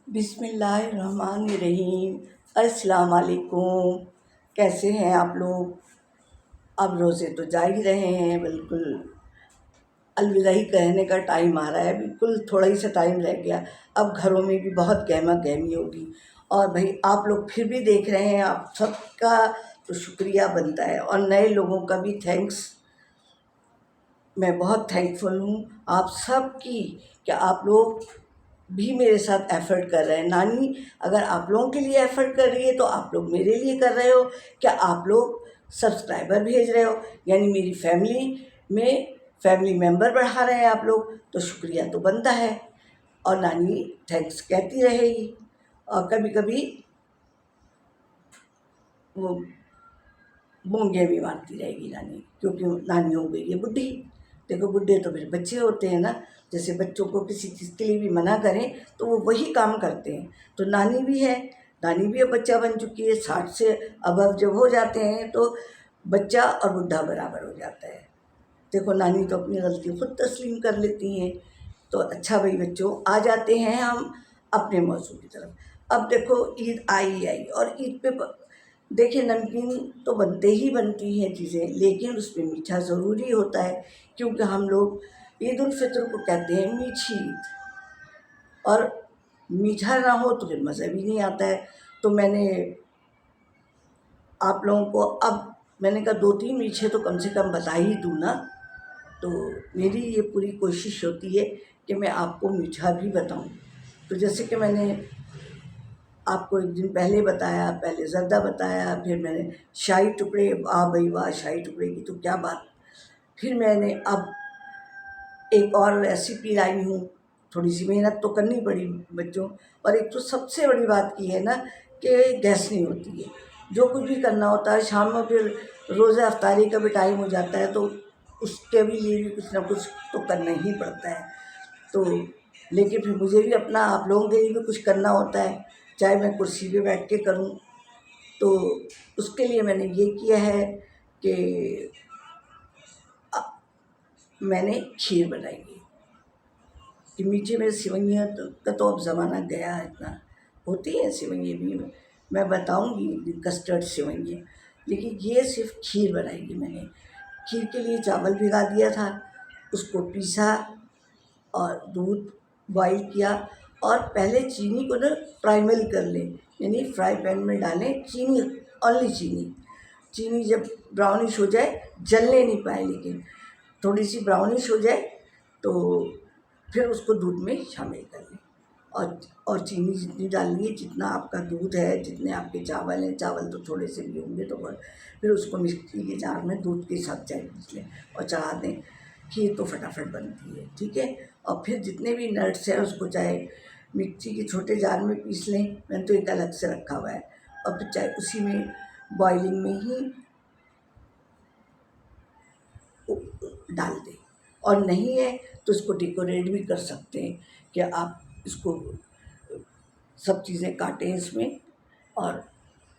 बिस्मिल्लाहिर्रहमानिर्रहीम। अस्सलाम वालेकुम। कैसे हैं आप लोग? अब रोज़े तो जा ही रहे हैं, बिल्कुल अलविदाई कहने का टाइम आ रहा है। बिल्कुल थोड़ा ही सा टाइम रह गया। अब घरों में भी बहुत गहमा गहमी होगी। और भाई आप लोग फिर भी देख रहे हैं, आप सबका तो शुक्रिया बनता है, और नए लोगों का भी थैंक्स। मैं बहुत थैंकफुल हूँ आप सब की कि आप लोग भी मेरे साथ एफ़र्ट कर रहे हैं। नानी अगर आप लोगों के लिए एफ़र्ट कर रही है तो आप लोग मेरे लिए कर रहे हो। क्या आप लोग सब्सक्राइबर भेज रहे हो, यानी मेरी फैमिली मेंबर बढ़ा रहे हैं आप लोग, तो शुक्रिया तो बनता है। और नानी थैंक्स कहती रहेगी, और कभी कभी वो मूंगे भी मारती रहेगी नानी, क्योंकि नानी हो गई है बुढ़ी। देखो बुढ़े तो फिर बच्चे होते हैं ना, जैसे बच्चों को किसी चीज़ के लिए भी मना करें तो वो वही काम करते हैं। तो नानी भी है, नानी भी अब बच्चा बन चुकी है। 60 से अबव जब हो जाते हैं तो बच्चा और बुढ़ा बराबर हो जाता है। देखो नानी तो अपनी गलती खुद तस्लीम कर लेती हैं। तो अच्छा भाई बच्चों, आ जाते हैं हम अपने मौजू की तरफ। अब देखो ईद आई और ईद पे देखिए नमकीन तो बनते ही बनती हैं चीज़ें, लेकिन उसमें मीठा ज़रूरी होता है, क्योंकि हम लोग ईद उल फितर को कहते हैं मीठी ईद। और मीठा ना हो तो फिर मज़ा भी नहीं आता है। तो मैंने आप लोगों को अब मैंने कहा 2-3 मीठे तो कम से कम बता ही दूँ ना। तो मेरी ये पूरी कोशिश होती है कि मैं आपको मीठा भी बताऊँ। तो जैसे कि मैंने आपको एक दिन पहले बताया, पहले ज़र्दा बताया, फिर मैंने शाही टुकड़े, वाह भई वाह! शाही टुकड़े की तो क्या बात। फिर मैंने अब एक और रेसिपी लाई हूँ। थोड़ी सी मेहनत तो करनी पड़ी बच्चों। और एक तो सबसे बड़ी बात की है ना कि गैस नहीं होती है। जो कुछ भी करना होता है शाम में, फिर रोज़ा अफ्तारी का भी टाइम हो जाता है, तो उसके भी लिए भी कुछ ना कुछ तो करना ही पड़ता है। तो लेकिन फिर मुझे भी अपना आप लोगों के लिए भी कुछ करना होता है, चाहे मैं कुर्सी पे बैठ के करूँ। तो उसके लिए मैंने ये किया है कि मैंने खीर बनाई है कि मीठे में सिवैयाँ का तो अब ज़माना गया है। इतना होती है सिवैयाँ भी, मैं बताऊंगी कस्टर्ड सिवैयाँ, लेकिन ये सिर्फ खीर बनाएगी मैंने। खीर के लिए चावल भिगा दिया था, उसको पीसा और दूध बॉईल किया। और पहले चीनी को ना प्राइमल कर लें, यानी फ्राई पैन में डालें चीनी, ओनली चीनी। चीनी जब ब्राउनिश हो जाए, जलने नहीं पाए, लेकिन थोड़ी सी ब्राउनिश हो जाए तो फिर उसको दूध में शामिल कर लें। और चीनी जितनी डालनी है, जितना आपका दूध है, जितने आपके चावल हैं, चावल तो थोड़े से भी होंगे तो बहुत। फिर उसको मिक्सी के जार में दूध के साथ चाय पीस लें और चढ़ा दें। खीर तो फटाफट बनती है, ठीक है। और फिर जितने भी नट्स हैं उसको चाहे मिक्सी के छोटे जार में पीस लें, मैंने तो एक अलग से रखा हुआ है। और फिर चाहे उसी में बॉइलिंग में ही डाल दें। और नहीं है तो इसको डेकोरेट भी कर सकते हैं कि आप इसको सब चीज़ें काटें इसमें और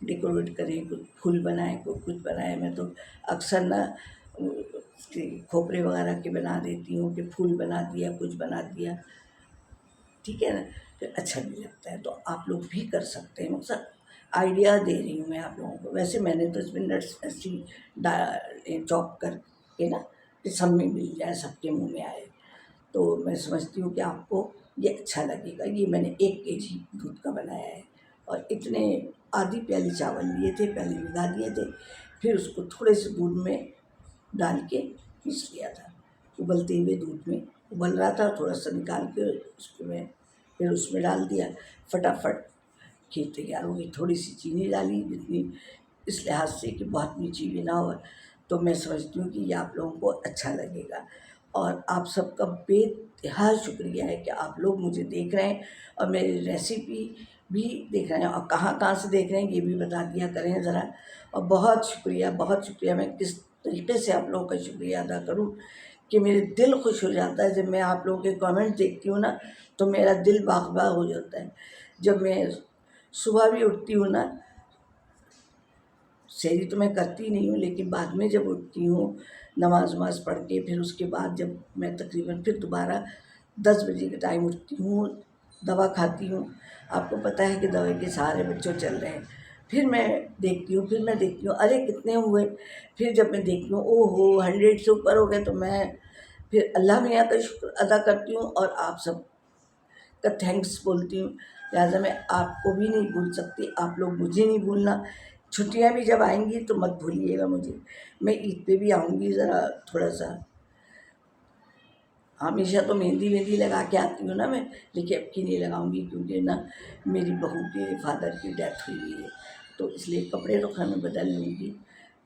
डेकोरेट करें, कुछ फूल बनाएं, कोई कुछ बनाए। मैं तो अक्सर ना उसके खोपरे वगैरह के बना देती हूँ कि फूल बना दिया, कुछ बना दिया, ठीक है ना, फिर अच्छा भी लगता है। तो आप लोग भी कर सकते हैं, मतलब आइडिया दे रही हूँ मैं आप लोगों को। वैसे मैंने तो इसमें नट्स ऐसी चॉप करके ना कि सब में मिल जाए, सबके मुंह में आए। तो मैं समझती हूँ कि आपको ये अच्छा लगेगा। ये मैंने 1 केजी दूध का बनाया है, और इतने आधी प्याली चावल लिए थे, पहले भिगा दिए थे, फिर उसको थोड़े से दूध में डाल के पीस लिया था। उबलते हुए दूध में उबल रहा था, थोड़ा सा निकाल के उसको मैं फिर उसमें डाल दिया। फटाफट खीर तैयार हो गई। थोड़ी सी चीनी डाली, जितनी इस लिहाज से कि बहुत मीठी भी ना हो। तो मैं समझती हूँ कि ये आप लोगों को अच्छा लगेगा। और आप सबका बेतहाशा शुक्रिया है कि आप लोग मुझे देख रहे हैं और मेरी रेसिपी भी देख रहे हैं, और कहाँ कहाँ से देख रहे हैं ये भी बता दिया करें ज़रा। और बहुत शुक्रिया, बहुत शुक्रिया। मैं किस तरीके से आप लोगों का शुक्रिया अदा करूँ कि मेरे दिल खुश हो जाता है। जब मैं आप लोगों के कमेंट देखती हूँ ना, तो मेरा दिल बाग बाग हो जाता है। जब मैं सुबह भी उठती हूँ ना, सेहरी तो मैं करती नहीं हूँ, लेकिन बाद में जब उठती हूँ नमाज वमाज पढ़ के, फिर उसके बाद जब मैं तकरीबन फिर दोबारा 10 बजे के टाइम उठती हूँ, दवा खाती हूँ, आपको पता है कि दवाई के सहारे बच्चों चल रहे हैं। फिर मैं देखती हूँ, अरे कितने हुए, फिर जब मैं देखती हूँ ओहो 100 से ऊपर हो गए, तो मैं फिर अल्लाह मियाँ का शुक्र अदा करती हूँ और आप सब का थैंक्स बोलती हूँ। लिहाजा मैं आपको भी नहीं भूल सकती, आप लोग मुझे नहीं भूलना। छुट्टियाँ भी जब आएंगी तो मत भूलिएगा मुझे। मैं ईद पे भी आऊँगी, ज़रा थोड़ा सा, हमेशा तो मेहंदी वेहंदी लगा के आती हूँ ना मैं, लेकिन अब की नहीं लगाऊंगी क्योंकि ना मेरी बहू के फादर की डेथ हुई हुई है, तो इसलिए कपड़े तो खैर मैं बदल लूँगी,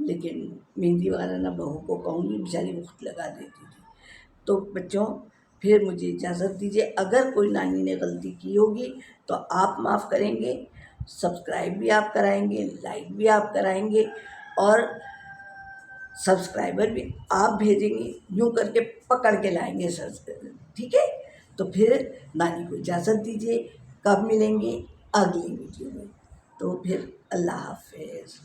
लेकिन मेहंदी वगैरह ना बहू को कहूँगी, बेचारी बहुत लगा देती थी। तो बच्चों फिर मुझे इजाज़त दीजिए, अगर कोई नानी ने गलती की होगी तो आप माफ़ करेंगे, सब्सक्राइब भी आप कराएंगे, लाइक भी आप कराएंगे और सब्सक्राइबर भी आप भेजेंगे, यूँ करके पकड़ के लाएंगे सर, ठीक है। तो फिर नानी को इजाज़त दीजिए, कब मिलेंगे अगली वीडियो में, तो फिर अल्लाह हाफिज़।